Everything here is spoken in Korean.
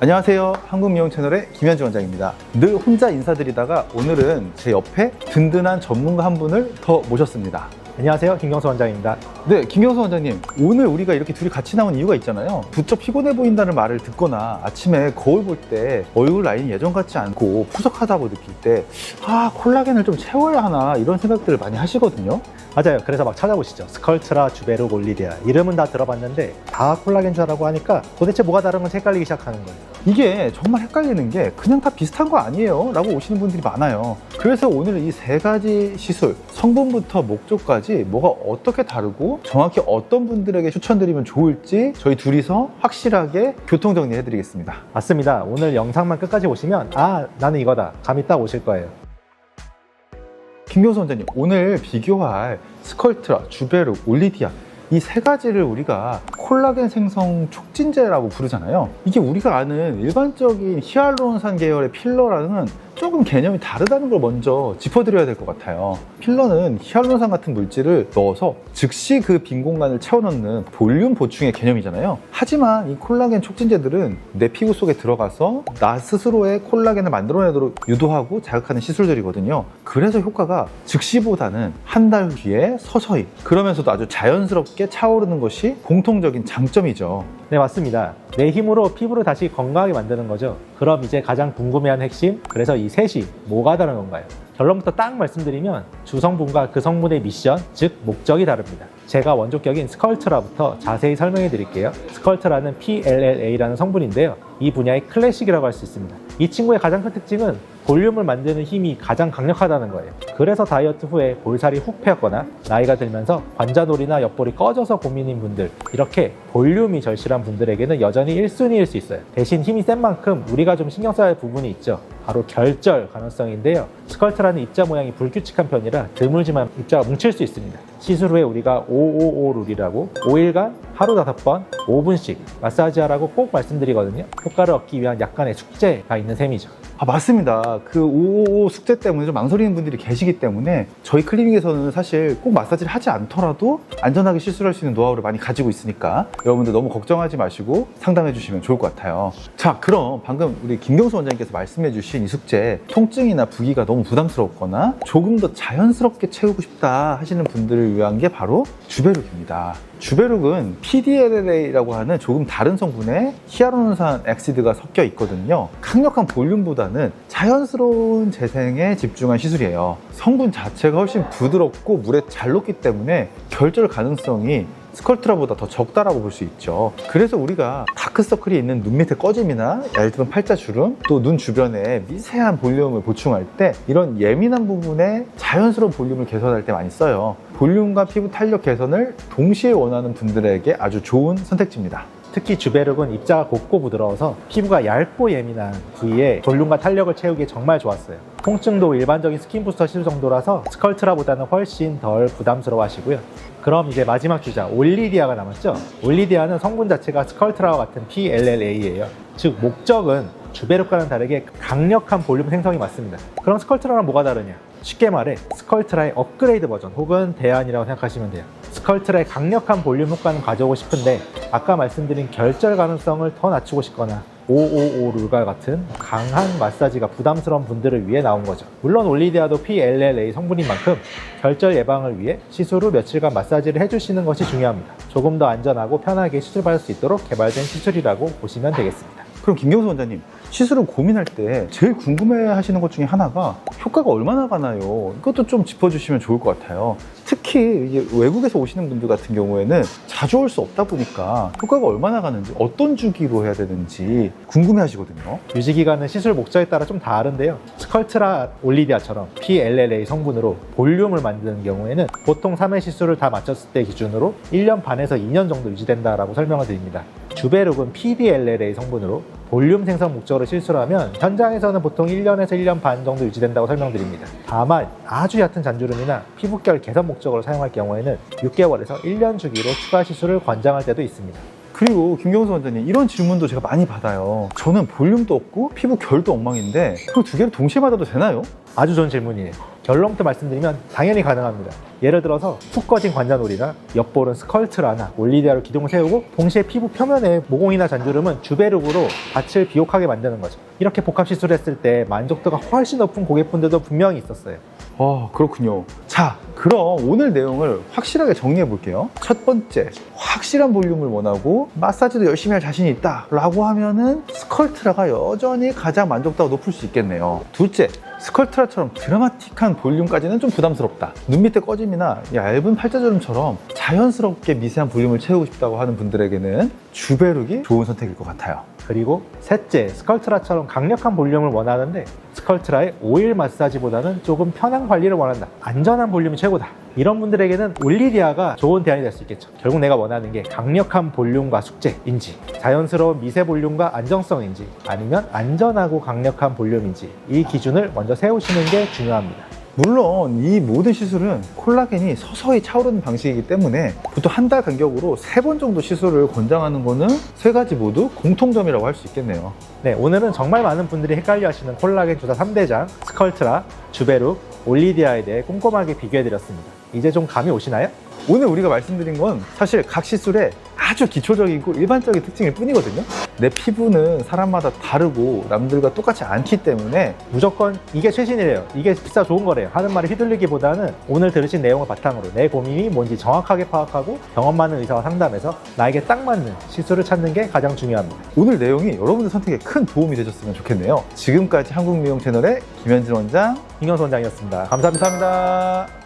안녕하세요. 한국미용 채널의 김현주 원장입니다. 늘 혼자 인사드리다가 오늘은 제 옆에 든든한 전문가 한 분을 더 모셨습니다. 안녕하세요. 김경수 원장입니다. 네, 김경수 원장님. 오늘 우리가 이렇게 둘이 같이 나온 이유가 있잖아요. 부쩍 피곤해 보인다는 말을 듣거나 아침에 거울 볼 때 얼굴 라인이 예전 같지 않고 푸석하다고 느낄 때 콜라겐을 좀 채워야 하나 이런 생각들을 많이 하시거든요. 맞아요. 그래서 막 찾아보시죠. 스컬트라, 주베룩, 올리디아 이름은 다 들어봤는데 다 콜라겐 주라고 하니까 도대체 뭐가 다른 건지 헷갈리기 시작하는 거예요. 이게 정말 헷갈리는 게 그냥 다 비슷한 거 아니에요? 라고 오시는 분들이 많아요. 그래서 오늘 이 세 가지 시술, 성분부터 목적까지 뭐가 어떻게 다르고 정확히 어떤 분들에게 추천드리면 좋을지 저희 둘이서 확실하게 교통 정리해 드리겠습니다. 맞습니다. 오늘 영상만 끝까지 보시면 나는 이거다 감이 딱 오실 거예요. 김경수 원장님, 오늘 비교할 스컬트라, 주베룩, 올리디아 이 세 가지를 우리가 콜라겐 생성 촉진제라고 부르잖아요. 이게 우리가 아는 일반적인 히알루론산 계열의 필러랑은 조금 개념이 다르다는 걸 먼저 짚어드려야 될 것 같아요. 필러는 히알루론산 같은 물질을 넣어서 즉시 그 빈 공간을 채워넣는 볼륨 보충의 개념이잖아요. 하지만 이 콜라겐 촉진제들은 내 피부 속에 들어가서 나 스스로의 콜라겐을 만들어내도록 유도하고 자극하는 시술들이거든요. 그래서 효과가 즉시보다는 한 달 뒤에 서서히, 그러면서도 아주 자연스럽게 차오르는 것이 공통적인 장점이죠. 네, 맞습니다. 내 힘으로 피부를 다시 건강하게 만드는 거죠. 그럼 이제 가장 궁금해하는 핵심, 그래서 이 셋이 뭐가 다른 건가요? 결론부터 딱 말씀드리면 주성분과 그 성분의 미션, 즉 목적이 다릅니다. 제가 원조격인 스컬트라부터 자세히 설명해 드릴게요. 스컬트라는 PLLA라는 성분인데요. 이 분야의 클래식이라고 할 수 있습니다. 이 친구의 가장 큰 특징은 볼륨을 만드는 힘이 가장 강력하다는 거예요. 그래서 다이어트 후에 볼살이 훅 패였거나 나이가 들면서 관자놀이나 옆볼이 꺼져서 고민인 분들, 이렇게 볼륨이 절실한 분들에게는 여전히 1순위일 수 있어요. 대신 힘이 센 만큼 우리가 좀 신경 써야 할 부분이 있죠. 바로 결절 가능성인데요. 스컬트라는 입자 모양이 불규칙한 편이라 드물지만 입자가 뭉칠 수 있습니다. 시술 후에 우리가 555 룰이라고 5일간 하루 5번 5분씩 마사지하라고 꼭 말씀드리거든요. 효과를 얻기 위한 약간의 숙제가 있는 셈이죠. 맞습니다. 그 555 숙제 때문에 좀 망설이는 분들이 계시기 때문에 저희 클리닉에서는 사실 꼭 마사지를 하지 않더라도 안전하게 시술할 수 있는 노하우를 많이 가지고 있으니까 여러분들 너무 걱정하지 마시고 상담해 주시면 좋을 것 같아요. 자, 그럼 방금 우리 김경수 원장님께서 말씀해 주신 이 숙제, 통증이나 부기가 너무 부담스럽거나 조금 더 자연스럽게 채우고 싶다 하시는 분들을 위한 게 바로 주베룩입니다. 주베룩은 PDLLA라고 하는 조금 다른 성분의 히알루론산 액시드가 섞여 있거든요. 강력한 볼륨보다는 자연스러운 재생에 집중한 시술이에요. 성분 자체가 훨씬 부드럽고 물에 잘 녹기 때문에 결절 가능성이 스컬트라보다 더 적다라고 볼 수 있죠. 그래서 우리가 다크서클이 있는 눈 밑에 꺼짐이나 얇은 팔자주름, 또 눈 주변에 미세한 볼륨을 보충할 때 이런 예민한 부분에 자연스러운 볼륨을 개선할 때 많이 써요. 볼륨과 피부 탄력 개선을 동시에 원하는 분들에게 아주 좋은 선택지입니다. 특히 주베룩은 입자가 곱고 부드러워서 피부가 얇고 예민한 부위에 볼륨과 탄력을 채우기에 정말 좋았어요. 통증도 일반적인 스킨 부스터 시술 정도라서 스컬트라보다는 훨씬 덜 부담스러워 하시고요. 그럼 이제 마지막 주자 올리디아가 남았죠. 올리디아는 성분 자체가 스컬트라와 같은 PLLA예요. 즉 목적은 주베룩과는 다르게 강력한 볼륨 생성이 맞습니다. 그럼 스컬트라랑 뭐가 다르냐? 쉽게 말해 스컬트라의 업그레이드 버전 혹은 대안이라고 생각하시면 돼요. 스컬트라의 강력한 볼륨 효과는 가져오고 싶은데 아까 말씀드린 결절 가능성을 더 낮추고 싶거나 555 룰과 같은 강한 마사지가 부담스러운 분들을 위해 나온 거죠. 물론 올리디아도 PLLA 성분인 만큼 결절 예방을 위해 시술 후 며칠간 마사지를 해주시는 것이 중요합니다. 조금 더 안전하고 편하게 시술받을 수 있도록 개발된 시술이라고 보시면 되겠습니다. 그럼 김경수 원장님, 시술을 고민할 때 제일 궁금해 하시는 것 중에 하나가 효과가 얼마나 가나요? 이것도 좀 짚어주시면 좋을 것 같아요. 특히 이게 외국에서 오시는 분들 같은 경우에는 자주 올 수 없다 보니까 효과가 얼마나 가는지, 어떤 주기로 해야 되는지 궁금해 하시거든요. 유지기간은 시술 목적에 따라 좀 다른데요. 스컬트라 올리디아처럼 PLLA 성분으로 볼륨을 만드는 경우에는 보통 3회 시술을 다 마쳤을 때 기준으로 1년 반에서 2년 정도 유지된다라고 설명을 드립니다. 주베룩은 PDLLA 성분으로 볼륨 생성 목적으로 시술하면 현장에서는 보통 1년에서 1년 반 정도 유지된다고 설명드립니다. 다만 아주 얕은 잔주름이나 피부결 개선 목적으로 사용할 경우에는 6개월에서 1년 주기로 추가 시술을 권장할 때도 있습니다. 그리고 김경수 원장님, 이런 질문도 제가 많이 받아요. 저는 볼륨도 없고 피부 결도 엉망인데 그 두 개를 동시에 받아도 되나요? 아주 좋은 질문이에요. 결론부터 말씀드리면 당연히 가능합니다. 예를 들어서 푹 꺼진 관자놀이나 옆볼은 스컬트라나 올리디아로 기둥을 세우고 동시에 피부 표면에 모공이나 잔주름은 주베룩으로 밭을 비옥하게 만드는 거죠. 이렇게 복합 시술했을 때 만족도가 훨씬 높은 고객분들도 분명히 있었어요. 그렇군요. 자, 그럼 오늘 내용을 확실하게 정리해 볼게요. 첫 번째, 확실한 볼륨을 원하고 마사지도 열심히 할 자신이 있다 라고 하면은 스컬트라가 여전히 가장 만족도가 높을 수 있겠네요. 둘째, 스컬트라처럼 드라마틱한 볼륨까지는 좀 부담스럽다. 눈 밑에 꺼짐이나 얇은 팔자주름처럼 자연스럽게 미세한 볼륨을 채우고 싶다고 하는 분들에게는 주베룩이 좋은 선택일 것 같아요. 그리고 셋째, 스컬트라처럼 강력한 볼륨을 원하는데 스컬트라의 오일 마사지보다는 조금 편한 관리를 원한다. 안전한 볼륨이 최고다. 이런 분들에게는 올리디아가 좋은 대안이 될 수 있겠죠. 결국 내가 원하는 게 강력한 볼륨과 숙제인지, 자연스러운 미세 볼륨과 안정성인지, 아니면 안전하고 강력한 볼륨인지, 이 기준을 먼저 세우시는 게 중요합니다. 물론 이 모든 시술은 콜라겐이 서서히 차오르는 방식이기 때문에 보통 한 달 간격으로 3번 정도 시술을 권장하는 거는 3가지 모두 공통점이라고 할 수 있겠네요. 네, 오늘은 정말 많은 분들이 헷갈려 하시는 콜라겐 주사 3대장, 스컬트라, 주베룩, 올리디아에 대해 꼼꼼하게 비교해드렸습니다. 이제 좀 감이 오시나요? 오늘 우리가 말씀드린 건 사실 각 시술의 아주 기초적이고 일반적인 특징일 뿐이거든요. 내 피부는 사람마다 다르고 남들과 똑같지 않기 때문에 무조건 이게 최신이래요, 이게 비싸 좋은 거래요 하는 말에 휘둘리기보다는 오늘 들으신 내용을 바탕으로 내 고민이 뭔지 정확하게 파악하고 경험 많은 의사와 상담해서 나에게 딱 맞는 시술을 찾는 게 가장 중요합니다. 오늘 내용이 여러분들 선택에 큰 도움이 되셨으면 좋겠네요. 지금까지 한국미용 채널의 김현진 원장, 김영수 원장이었습니다. 감사합니다.